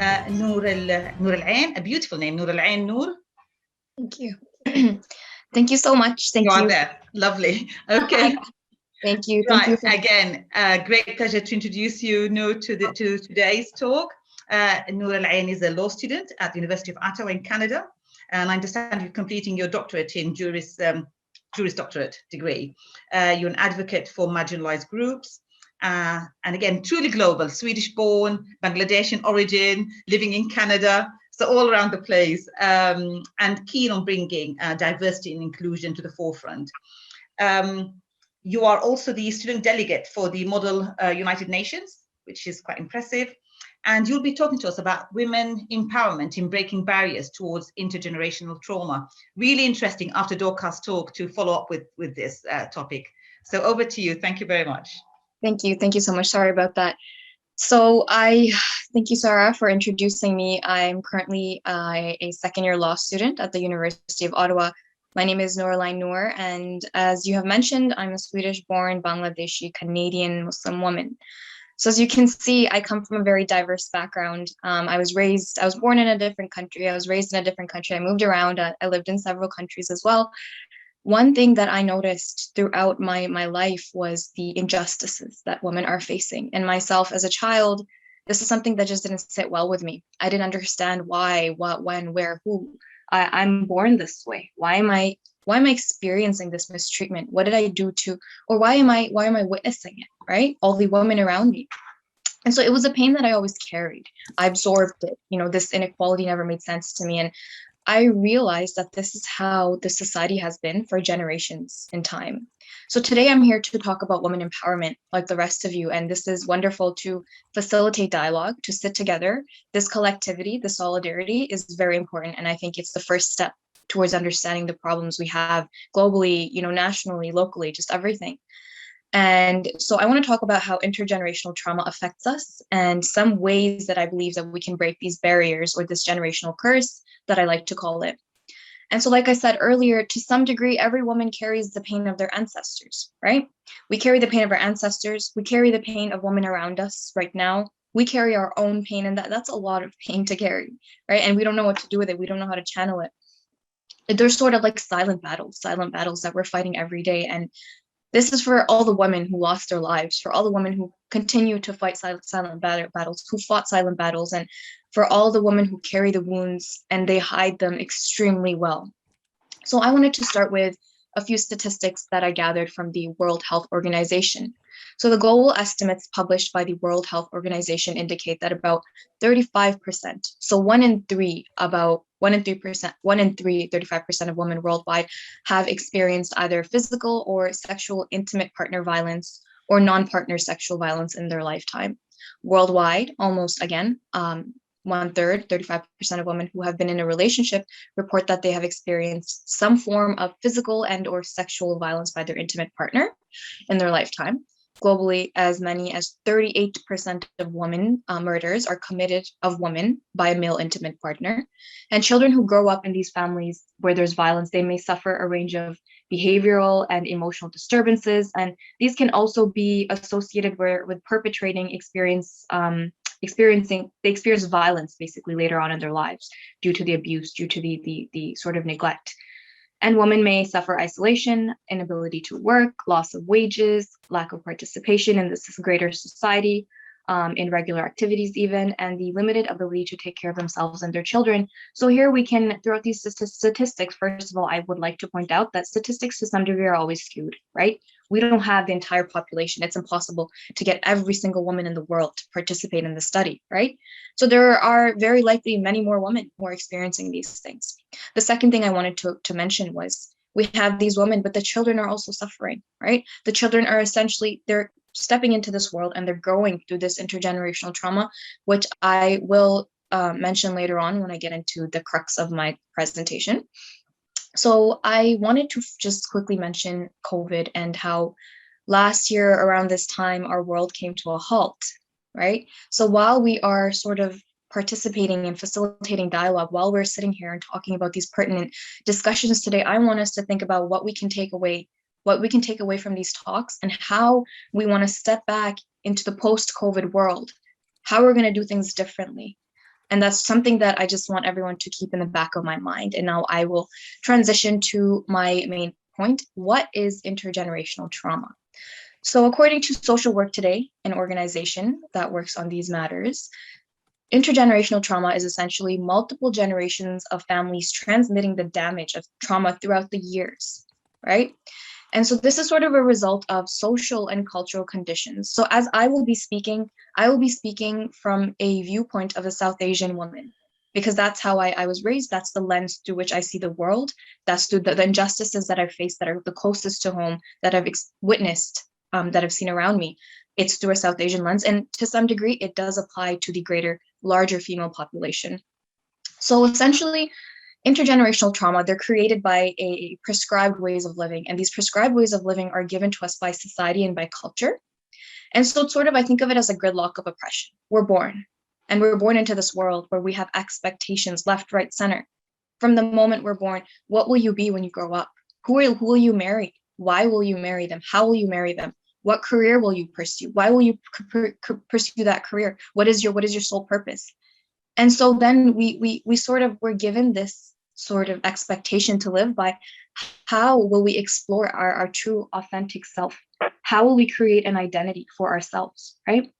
Nurulayn, a beautiful name, Nurulayn Noor. Thank you. Thank you so much. Thank you. You are there. Lovely. Okay. Thank you. Right. Thank you. Again, great pleasure to introduce you, Noor, to today's talk. Nurulayn is a law student at the University of Ottawa in Canada, and I understand you're completing your doctorate in Juris Doctorate degree. You're an advocate for marginalized groups, and again, truly global, Swedish-born, Bangladeshi origin, living in Canada, so all around the place, and keen on bringing diversity and inclusion to the forefront. You are also the student delegate for the Model United Nations, which is quite impressive. And you'll be talking to us about women empowerment in breaking barriers towards intergenerational trauma. Really interesting after Dorcas' talk to follow up with this topic. So over to you. Thank you very much. Thank you. Thank you so much. Sorry about that. So thank you, Sara, for introducing me. I'm currently a second-year law student at the University of Ottawa. My name is Nurulayn Noor, and as you have mentioned, I'm a Swedish-born Bangladeshi Canadian Muslim woman. So as you can see, I come from a very diverse background. I was born in a different country. I was raised in a different country. I moved around. I lived in several countries as well. One thing that I noticed throughout my life was the injustices that women are facing. And myself as a child, this is something that just didn't sit well with me. I didn't understand why, what, when, where, who. I'm born this way. Why am I experiencing this mistreatment? What did I do or why am I witnessing it, right? All the women around me. And so it was a pain that I always carried. I absorbed it. This inequality never made sense to me. And I realized that this is how the society has been for generations in time. So today I'm here to talk about women empowerment like the rest of you. And this is wonderful to facilitate dialogue, to sit together. This collectivity, the solidarity is very important. And I think it's the first step towards understanding the problems we have globally, nationally, locally, just everything. And so I want to talk about how intergenerational trauma affects us and some ways that I believe that we can break these barriers or this generational curse that I like to call it. And so, like I said earlier, to some degree, every woman carries the pain of their ancestors, right? We carry the pain of our ancestors. We carry the pain of women around us right now. We carry our own pain, and that's a lot of pain to carry, right? And we don't know what to do with it. We don't know how to channel it. There's sort of like silent battles that we're fighting every day. And this is for all the women who lost their lives, for all the women who continue to fight silent battles, who fought silent battles, and for all the women who carry the wounds and they hide them extremely well. So I wanted to start with a few statistics that I gathered from the World Health Organization. So the global estimates published by the World Health Organization indicate that about 35%, so 1 in 3, 35% of women worldwide have experienced either physical or sexual intimate partner violence or non-partner sexual violence in their lifetime. Worldwide, almost again, 1/3, 35% of women who have been in a relationship report that they have experienced some form of physical and or sexual violence by their intimate partner in their lifetime. Globally, as many as 38% of women murders are committed of women by a male intimate partner. And children who grow up in these families where there's violence, they may suffer a range of behavioral and emotional disturbances. And these can also be associated with perpetrating they experience violence basically later on in their lives due to the abuse, due to the sort of neglect. And women may suffer isolation, inability to work, loss of wages, lack of participation in this greater society, in regular activities even, and the limited ability to take care of themselves and their children. So here we can, throughout these statistics, first of all, I would like to point out that statistics to some degree are always skewed, right? We don't have the entire population. It's impossible to get every single woman in the world to participate in the study, right? So there are very likely many more women who are experiencing these things. The second thing I wanted to mention was we have these women, but the children are also suffering, right? The children are essentially, they're stepping into this world and they're going through this intergenerational trauma, which I will mention later on when I get into the crux of my presentation. So I wanted to just quickly mention COVID and how last year around this time, our world came to a halt, right? So while we are sort of participating and facilitating dialogue, while we're sitting here and talking about these pertinent discussions today, I want us to think about what we can take away from these talks and how we want to step back into the post-COVID world, how we're going to do things differently. And that's something that I just want everyone to keep in the back of my mind. And now I will transition to my main point. What is intergenerational trauma? So according to Social Work Today, an organization that works on these matters, intergenerational trauma is essentially multiple generations of families transmitting the damage of trauma throughout the years, right? And so this is sort of a result of social and cultural conditions. So as I will be speaking from a viewpoint of a South Asian woman, because that's how I was raised. That's the lens through which I see the world. That's through the injustices that I've faced that are the closest to home, that I've witnessed, that I've seen around me. It's through a South Asian lens. And to some degree, it does apply to the larger female population. So essentially, intergenerational trauma, they're created by a prescribed ways of living. And these prescribed ways of living are given to us by society and by culture. And so it's sort of, I think of it as a gridlock of oppression. We're born, and we're born into this world where we have expectations left, right, center. From the moment we're born, what will you be when you grow up? Who will you marry? Why will you marry them? How will you marry them? What career will you pursue? Why will you pursue that career? What is your sole purpose? And so then we sort of were given this sort of expectation to live by. How will we explore our true authentic self? How will we create an identity for ourselves, right?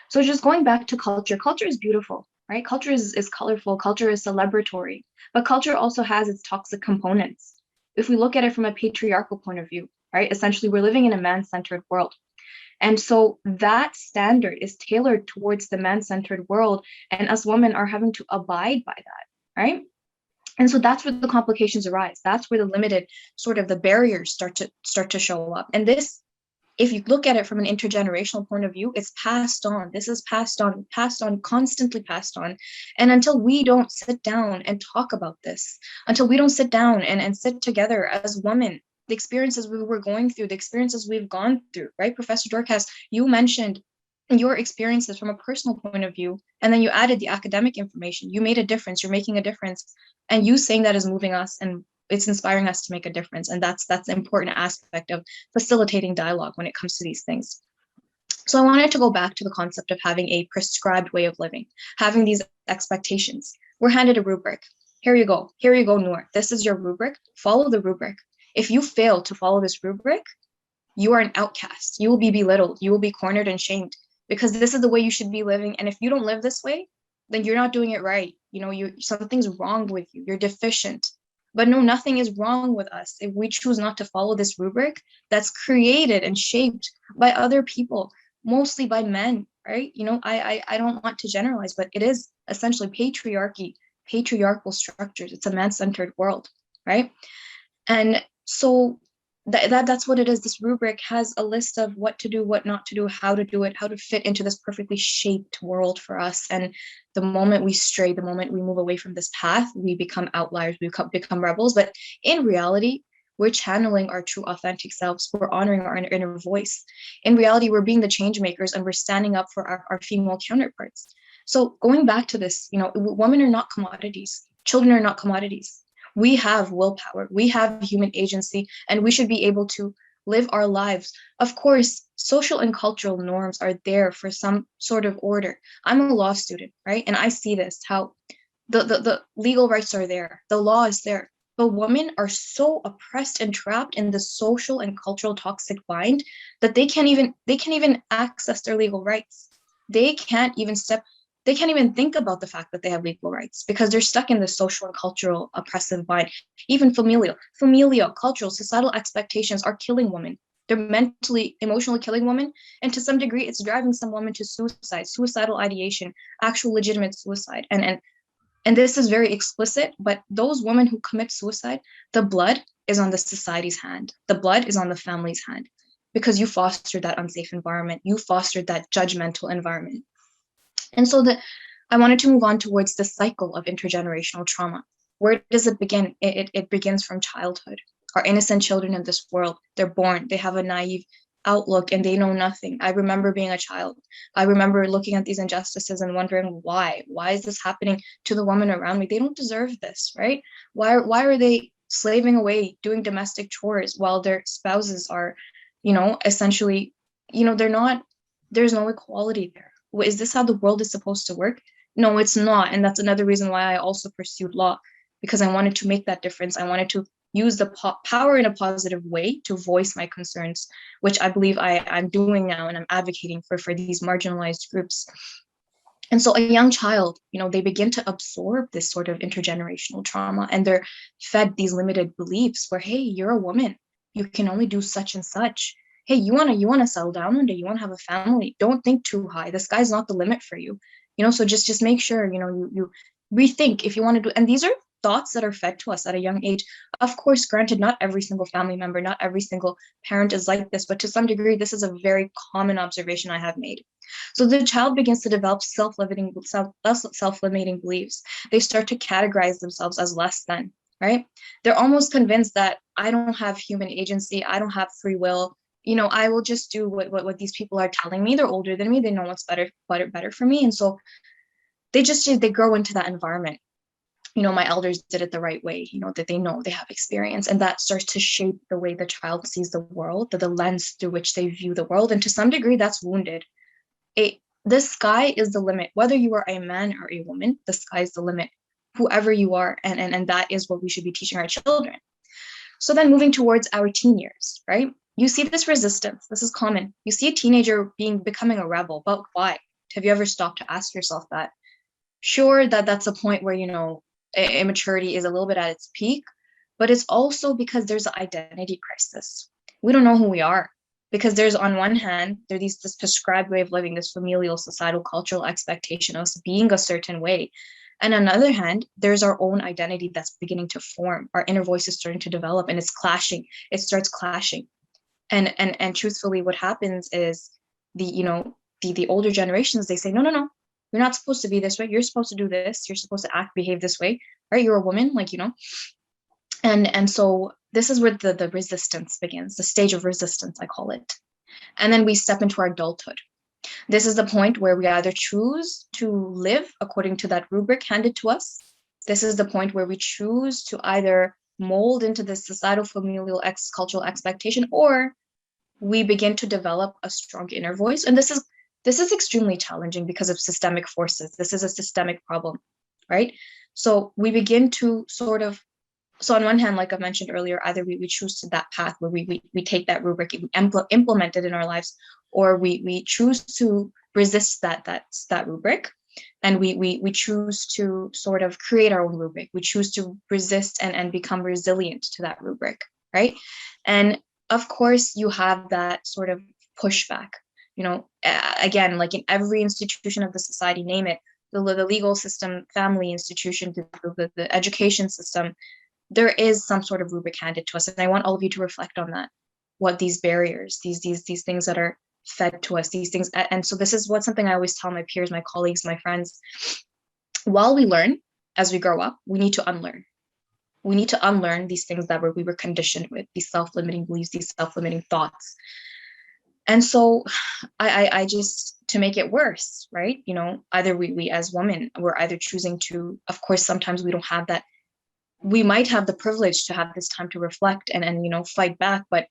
So just going back to culture is beautiful, right? Culture is colorful, culture is celebratory, but culture also has its toxic components. If we look at it from a patriarchal point of view, right? Essentially, we're living in a man-centered world. And so that standard is tailored towards the man-centered world, and us women are having to abide by that, right? And so that's where the complications arise. That's where the limited sort of the barriers start to show up. And this, if you look at it from an intergenerational point of view, it's passed on. This is passed on, constantly passed on. And until we don't sit down and talk about this, until we don't sit down and sit together as women, the experiences we were going through, the experiences we've gone through, right? Professor Dorcas, you mentioned your experiences from a personal point of view, and then you added the academic information. You made a difference, you're making a difference. And you saying that is moving us, and it's inspiring us to make a difference. And that's an important aspect of facilitating dialogue when it comes to these things. So I wanted to go back to the concept of having a prescribed way of living, having these expectations. We're handed a rubric. Here you go, Noor. This is your rubric. Follow the rubric. If you fail to follow this rubric, you are an outcast. You will be belittled. You will be cornered and shamed, because this is the way you should be living. And if you don't live this way, then you're not doing it right. You know, something's wrong with you. You're deficient. But no, nothing is wrong with us if we choose not to follow this rubric that's created and shaped by other people, mostly by men, right? You know, I don't want to generalize, but it is essentially patriarchal structures. It's a man-centered world, right? And so that's what it is. This rubric has a list of what to do, what not to do, how to do it, how to fit into this perfectly shaped world for us. And the moment we stray, the moment we move away from this path, we become outliers, we become rebels. But in reality, we're channeling our true authentic selves. We're honoring our inner voice. In reality, we're being the change makers, and we're standing up for our female counterparts. So going back to this, you know, women are not commodities. Children are not commodities. We have willpower, we have human agency, and we should be able to live our lives. Of course, social and cultural norms are there for some sort of order. I'm a law student, right? And I see this, how the legal rights are there, the law is there, but women are so oppressed and trapped in the social and cultural toxic bind that they can't even access their legal rights. They can't even think about the fact that they have legal rights, because they're stuck in the social and cultural oppressive bind. Even familial, cultural, societal expectations are killing women. They're mentally, emotionally killing women. And to some degree, it's driving some women to suicide, suicidal ideation, actual legitimate suicide. And this is very explicit, but those women who commit suicide, the blood is on the society's hand. The blood is on the family's hand, because you fostered that unsafe environment. You fostered that judgmental environment. And so I wanted to move on towards the cycle of intergenerational trauma. Where does it begin? It begins from childhood. Our innocent children in this world, they're born, they have a naive outlook, and they know nothing. I remember being a child. I remember looking at these injustices and wondering why is this happening to the women around me? They don't deserve this, right? Why are they slaving away, doing domestic chores while their spouses are, you know, essentially, you know, there's no equality there. Is this how the world is supposed to work? No, it's not. And that's another reason why I also pursued law, because I wanted to make that difference. I wanted to use the power in a positive way to voice my concerns, which I believe I'm doing now, and I'm advocating for these marginalized groups. And so a young child, they begin to absorb this sort of intergenerational trauma, and they're fed these limited beliefs where, hey, you're a woman, you can only do such and such. Hey, you wanna settle down one day, you wanna have a family. Don't think too high. The sky's not the limit for you. So just make sure, you rethink if you want to do. And these are thoughts that are fed to us at a young age. Of course, granted, not every single family member, not every single parent is like this, but to some degree, this is a very common observation I have made. So the child begins to develop self-limiting beliefs. They start to categorize themselves as less than, right? They're almost convinced that I don't have human agency, I don't have free will. I will just do what these people are telling me. They're older than me. They know what's better for me. And so they grow into that environment. My elders did it the right way, that they know they have experience. And that starts to shape the way the child sees the world, the lens through which they view the world. And to some degree, that's wounded. The sky is the limit. Whether you are a man or a woman, the sky is the limit, whoever you are. And that is what we should be teaching our children. So then moving towards our teen years, right? You see this resistance. This is common. You see a teenager becoming a rebel, but why? Have you ever stopped to ask yourself that? Sure, that's a point where, immaturity is a little bit at its peak, but it's also because there's an identity crisis. We don't know who we are, because there's, on one hand, there's this prescribed way of living, this familial, societal, cultural expectation of us being a certain way. And on the other hand, there's our own identity that's beginning to form. Our inner voice is starting to develop, and it's clashing. It starts clashing. And truthfully, what happens is the older generations, they say, no, you're not supposed to be this way. You're supposed to do this. You're supposed to behave this way, right? You're a woman, and so this is where the resistance begins, the stage of resistance, I call it. And then we step into our adulthood. This is the point where we either choose to live according to that rubric handed to us. This is the point where we choose to either mold into this societal, familial, cultural expectation, or we begin to develop a strong inner voice. And this is extremely challenging because of systemic forces. This is a systemic problem, right? So we begin to so on one hand, like I mentioned earlier, either we choose to that path where we take that rubric, we implement it in our lives, or we choose to resist that rubric. And we choose to sort of create our own rubric. We choose to resist and become resilient to that rubric, right? And of course, you have that sort of pushback. Again, like in every institution of the society, name it, the legal system, family institution, the education system, there is some sort of rubric handed to us. And I want all of you to reflect on that, what these barriers, these things that are fed to us, these things. And so this is something I always tell my peers, my colleagues, my friends. While we learn as we grow up, we need to unlearn. We need to unlearn these things that we were conditioned with, these self-limiting beliefs, these self-limiting thoughts. And so I just, to make it worse, right? Either we as women, we're either choosing to, of course, sometimes we don't have that. We might have the privilege to have this time to reflect and fight back, but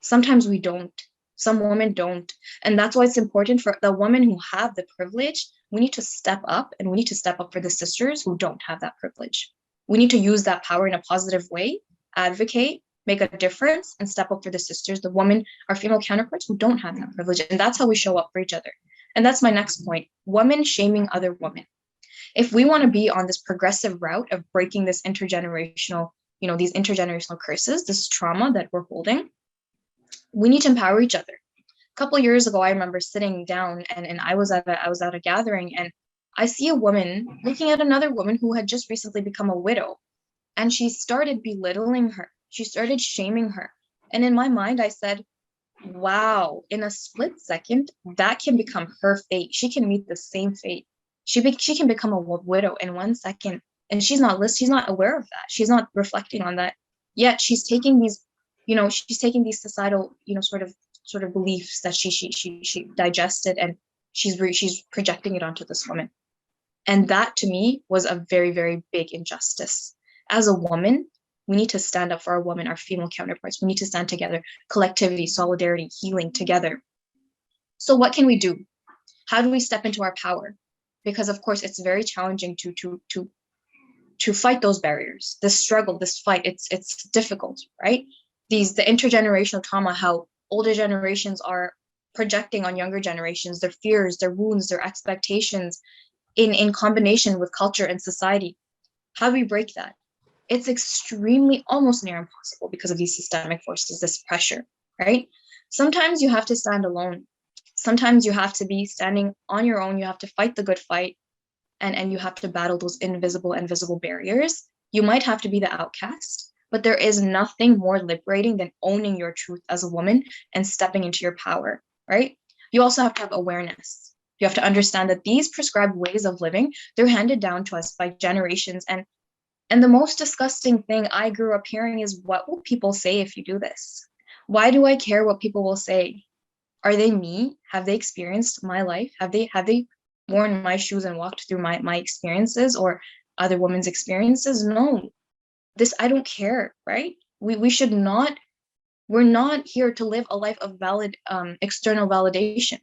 sometimes we don't. Some women don't. And that's why it's important for the women who have the privilege, we need to step up, and we need to step up for the sisters who don't have that privilege. We need to use that power in a positive way, advocate, make a difference, and step up for the sisters, the women, our female counterparts who don't have that privilege. And that's how we show up for each other. And that's my next point, women shaming other women. If we want to be on this progressive route of breaking this intergenerational, these intergenerational curses, this trauma that we're holding, we need to empower each other. A couple of years ago, I remember sitting down and I was at a gathering, and I see a woman looking at another woman who had just recently become a widow, and she started belittling her. She started shaming her. And in my mind, I said, wow, in a split second, that can become her fate. She can meet the same fate. She can become a widow in 1 second. And she's not aware of that. She's not reflecting on that. Yet she's taking these, these societal, sort of beliefs that she digested, and she's projecting it onto this woman. And that to me was a very, very big injustice. As a woman, we need to stand up for our women, our female counterparts. We need to stand together, collectivity, solidarity, healing together. So what can we do? How do we step into our power? because of course it's very challenging to fight those barriers, this struggle, this fight. It's difficult, right? The intergenerational trauma, how older generations are projecting on younger generations, their fears, their wounds, their expectations, in combination with culture and society. How do we break that? It's extremely, almost near impossible because of these systemic forces, this pressure, right? Sometimes you have to stand alone. Sometimes you have to be standing on your own. You have to fight the good fight, and you have to battle those invisible and visible barriers. You might have to be the outcast, but there is nothing more liberating than owning your truth as a woman and stepping into your power, right? You also have to have awareness. You have to understand that these prescribed ways of living, they're handed down to us by generations. And the most disgusting thing I grew up hearing is, what will people say if you do this? Why do I care what people will say? Are they me? Have they experienced my life? Have they worn my shoes and walked through my experiences or other women's experiences? No, I don't care, right? We should not, we're not here to live a life of valid external validation.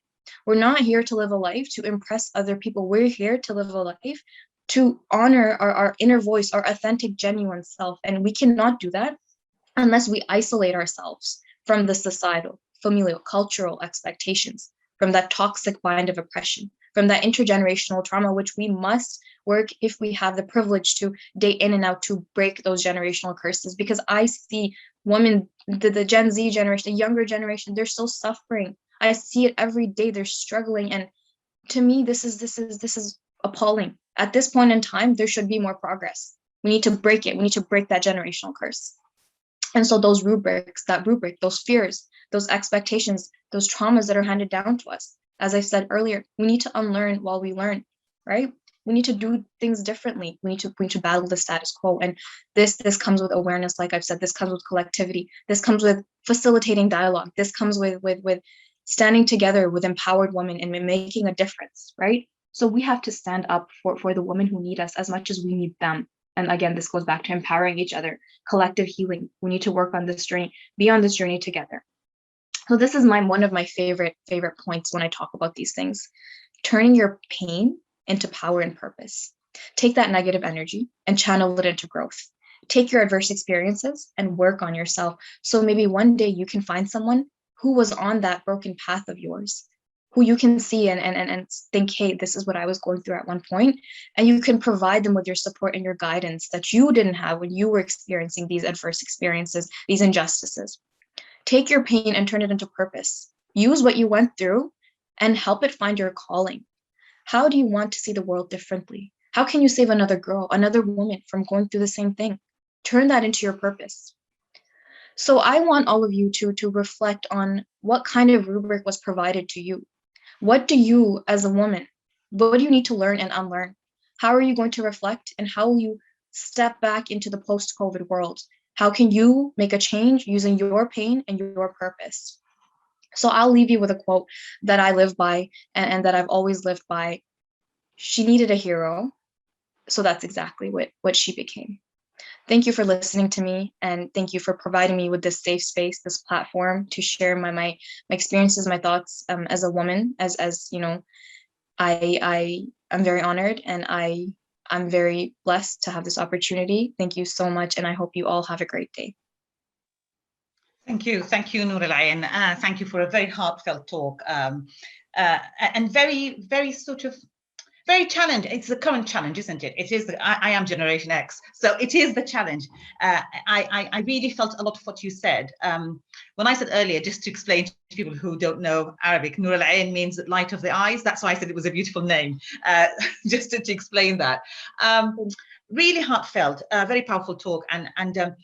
We're not here to live a life to impress other people. We're here to live a life to honor our inner voice, our authentic, genuine self. And we cannot do that unless we isolate ourselves from the societal, familial, cultural expectations, from that toxic bind of oppression, from that intergenerational trauma, which we must work if we have the privilege to date in and out to break those generational curses. Because I see women, the Gen Z generation, the younger generation, they're still suffering. I see it every day. They're struggling. And to me, this is appalling. At this point in time, there should be more progress. We need to break it. We need to break that generational curse. And so those rubrics, those fears, those expectations, those traumas that are handed down to us, as I said earlier, we need to unlearn while we learn, right? We need to do things differently. We need to battle the status quo. And this comes with awareness, like I've said. This comes with collectivity. This comes with facilitating dialogue. This comes with standing together with empowered women and making a difference, right? So we have to stand up for the women who need us as much as we need them. And again, this goes back to empowering each other, collective healing. We need to work on this journey, be on this journey together. So this is one of my favorite points when I talk about these things. Turning your pain into power and purpose. Take that negative energy and channel it into growth. Take your adverse experiences and work on yourself. So maybe one day you can find someone who was on that broken path of yours, who you can see and think, hey, this is what I was going through at one point. And you can provide them with your support and your guidance that you didn't have when you were experiencing these adverse experiences, these injustices. Take your pain and turn it into purpose. Use what you went through and help it find your calling. How do you want to see the world differently? How can you save another girl, another woman from going through the same thing? Turn that into your purpose. So I want all of you to reflect on what kind of rubric was provided to you. What do you, as a woman, what do you need to learn and unlearn? How are you going to reflect, and how will you step back into the post-COVID world? How can you make a change using your pain and your purpose? So I'll leave you with a quote that I live by and that I've always lived by. She needed a hero, so that's exactly what she became. Thank you for listening to me, and thank you for providing me with this safe space, this platform to share my experiences, my thoughts as a woman. As you know, I'm very honored, and I'm very blessed to have this opportunity. Thank you so much, and I hope you all have a great day. Thank you, Nurulayn. Thank you for a very heartfelt talk, and very sort of very challenge. It's the current challenge, isn't it? It is. I am Generation X, so it is the challenge. I really felt a lot of what you said. When I said earlier, just to explain to people who don't know Arabic, Nurulayn means light of the eyes. That's why I said it was a beautiful name, just to explain that. Really heartfelt, very powerful talk, and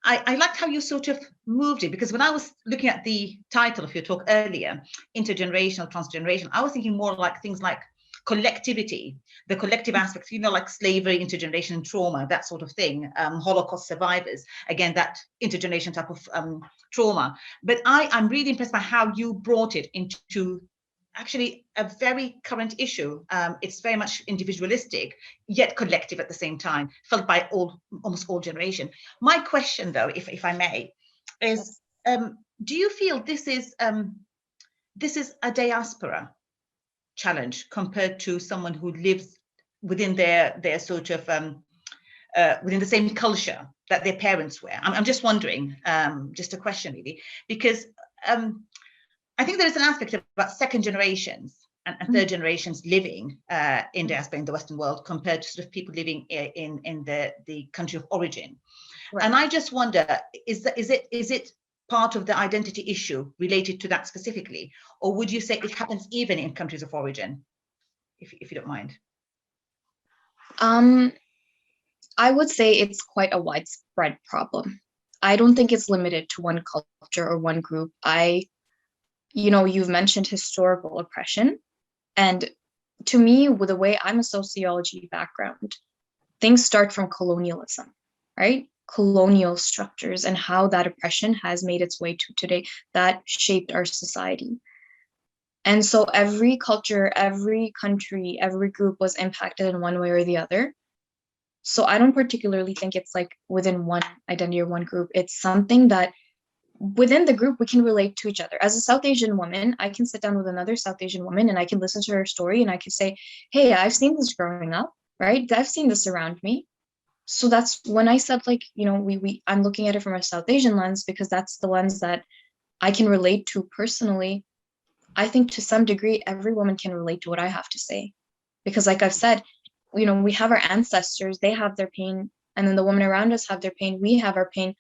I liked how you sort of moved it, because when I was looking at the title of your talk earlier, intergenerational, transgenerational, I was thinking more like things like collectivity, the collective aspects, like slavery, intergenerational trauma, that sort of thing, Holocaust survivors, again, that intergenerational type of trauma. But I'm really impressed by how you brought it into actually a very current issue. It's very much individualistic, yet collective at the same time, felt by almost all generation. My question, though, if I may, is do you feel this is a diaspora challenge compared to someone who lives within their sort of within the same culture that their parents were? I'm just wondering, just a question really, because I think there is an aspect about second generations and third generations living in diaspora in the Western world compared to sort of people living in the country of origin. Right. And I just wonder, is it part of the identity issue related to that specifically, or would you say it happens even in countries of origin, if you don't mind? I would say it's quite a widespread problem. I don't think it's limited to one culture or one group. You've mentioned historical oppression. And to me, with the way I'm a sociology background, things start from colonialism, right? Colonial structures and how that oppression has made its way to today that shaped our society. And so every culture, every country, every group was impacted in one way or the other. So I don't particularly think it's like within one identity or one group. It's something that within the group, we can relate to each other. As a South Asian woman, I can sit down with another South Asian woman and I can listen to her story and I can say, hey, I've seen this growing up, right? I've seen this around me. So that's when I said, like, I'm looking at it from a South Asian lens because that's the lens that I can relate to personally. I think to some degree, every woman can relate to what I have to say. Because like I've said, we have our ancestors, they have their pain, and then the women around us have their pain, we have our pain.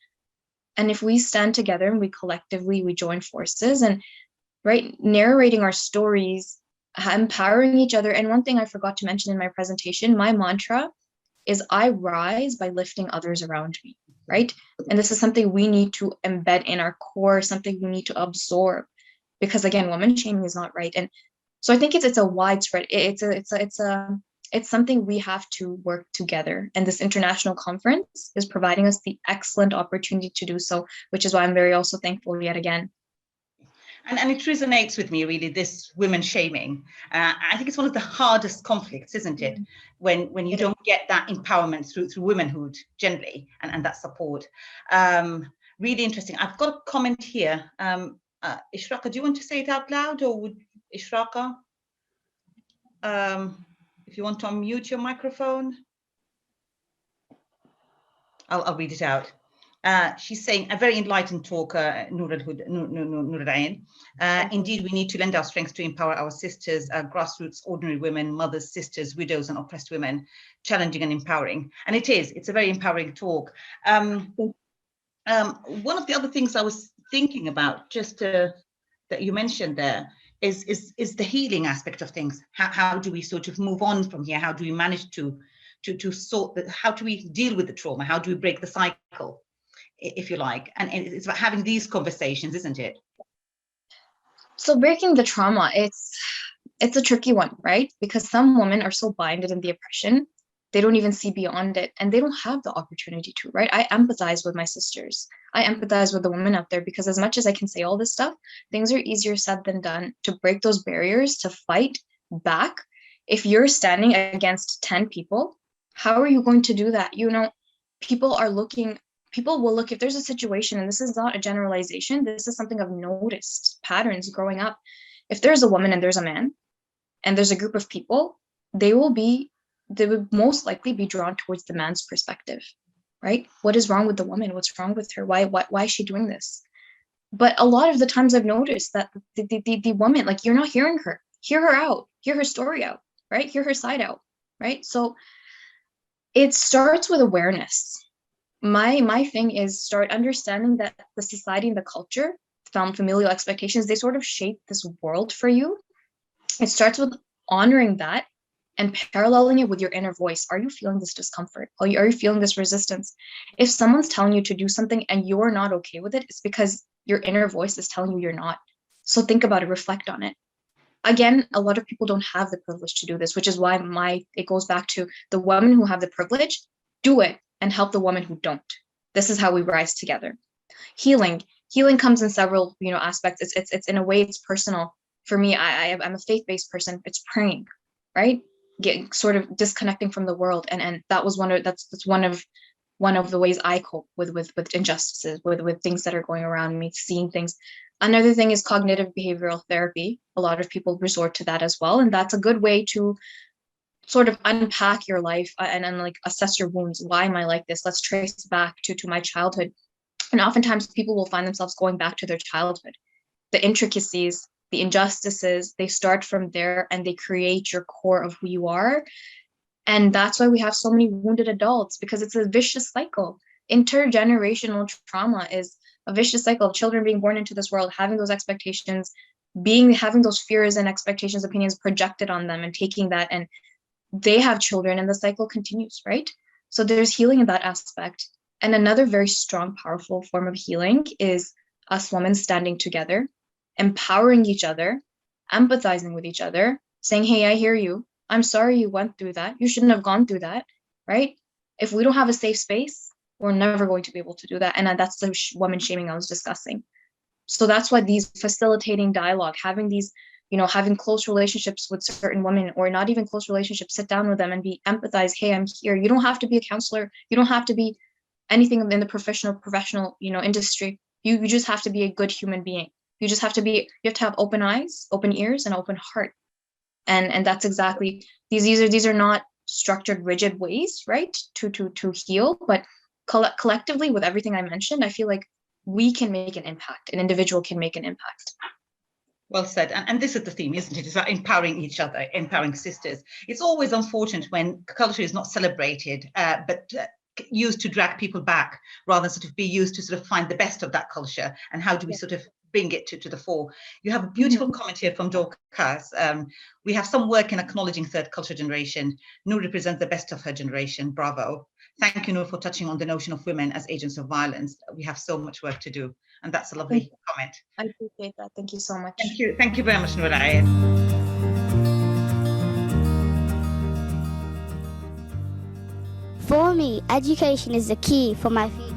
And if we stand together and we join forces and, right, narrating our stories, empowering each other. And one thing I forgot to mention in my presentation, my mantra is I rise by lifting others around me, right? And this is something we need to embed in our core, something we need to absorb, because again, woman shaming is not right. And so I think it's a widespread, it's something we have to work together. And this international conference is providing us the excellent opportunity to do so, which is why I'm very also thankful yet again. And it resonates with me, really, this women shaming. I think it's one of the hardest conflicts, isn't it? When you don't get that empowerment through womanhood generally and that support. Really interesting. I've got a comment here. Ishraka, do you want to say it out loud, or would Ishraka? If you want to unmute your microphone, I'll read it out. She's saying, a very enlightened talk, Nurulayn. Indeed, we need to lend our strength to empower our sisters, grassroots, ordinary women, mothers, sisters, widows, and oppressed women, challenging and empowering. And it's a very empowering talk. One of the other things I was thinking about, just that you mentioned there, is the healing aspect of things. How do we sort of move on from here? How do we manage to sort that? How do we deal with the trauma? How do we break the cycle, if you like? And it's about having these conversations, isn't it? So breaking the trauma, it's a tricky one, right? Because some women are so binded in the oppression, they don't even see beyond it, and they don't have the opportunity to, right? I empathize with my sisters. I empathize with the women out there, because as much as I can say all this stuff, things are easier said than done. To break those barriers, to fight back. If you're standing against 10 people, how are you going to do that? People will look, if there's a situation, and this is not a generalization, this is something I've noticed patterns growing up. If there's a woman and there's a man, and there's a group of people, they would most likely be drawn towards the man's perspective, right? What is wrong with the woman? What's wrong with her? Why is she doing this? But a lot of the times I've noticed that the woman, like, you're not hearing her. Hear her out. Hear her story out, right? Hear her side out, right? So it starts with awareness. My thing is start understanding that the society and the culture, familial expectations, they sort of shape this world for you. It starts with honoring that and paralleling it with your inner voice. Are you feeling this discomfort? Are you feeling this resistance? If someone's telling you to do something and you're not okay with it, it's because your inner voice is telling you you're not. So think about it, reflect on it. Again, a lot of people don't have the privilege to do this, which is why it goes back to the women who have the privilege, do it and help the women who don't. This is how we rise together. Healing comes in several, aspects. It's in a way, it's personal. For me, I'm a faith-based person. It's praying, right? Sort of disconnecting from the world, and that's one of the ways I cope with injustices, with things that are going around me, seeing things. Another thing is cognitive behavioral therapy. A lot of people resort to that as well. And that's a good way to sort of unpack your life and like assess your wounds. Why am I like this? Let's trace back to my childhood. And oftentimes people will find themselves going back to their childhood. The intricacies, the injustices, they start from there and they create your core of who you are. And that's why we have so many wounded adults, because it's a vicious cycle. Intergenerational trauma is a vicious cycle of children being born into this world, having those expectations, having those fears and expectations, opinions projected on them, and taking that, and they have children and the cycle continues, right? So there's healing in that aspect. And another very strong, powerful form of healing is us women standing together, empowering each other, empathizing with each other, saying, hey, I hear you. I'm sorry you went through that. You shouldn't have gone through that, right? If we don't have a safe space, we're never going to be able to do that. And that's the woman shaming I was discussing. So that's why these facilitating dialogue, having these, having close relationships with certain women, or not even close relationships, sit down with them and empathize. Hey, I'm here. You don't have to be a counselor. You don't have to be anything in the professional, industry. You just have to be a good human being. You have to have open eyes, open ears, and open heart. And that's exactly, these are not structured, rigid ways, right, to heal, but collectively with everything I mentioned, I feel like we can make an impact. An individual can make an impact. Well said. And this is the theme, isn't it? It's about empowering each other, empowering sisters. It's always unfortunate when culture is not celebrated, but used to drag people back, rather than sort of be used to sort of find the best of that culture. And how do we sort of bring it to the fore? You have a beautiful comment here from Dorcas. We have some work in acknowledging third culture generation. Noor represents the best of her generation. Bravo. Thank you, Noor, for touching on the notion of women as agents of violence. We have so much work to do. And that's a lovely comment. I appreciate that. Thank you so much. Thank you. Thank you very much, Nurulayn. For me, education is the key for my future.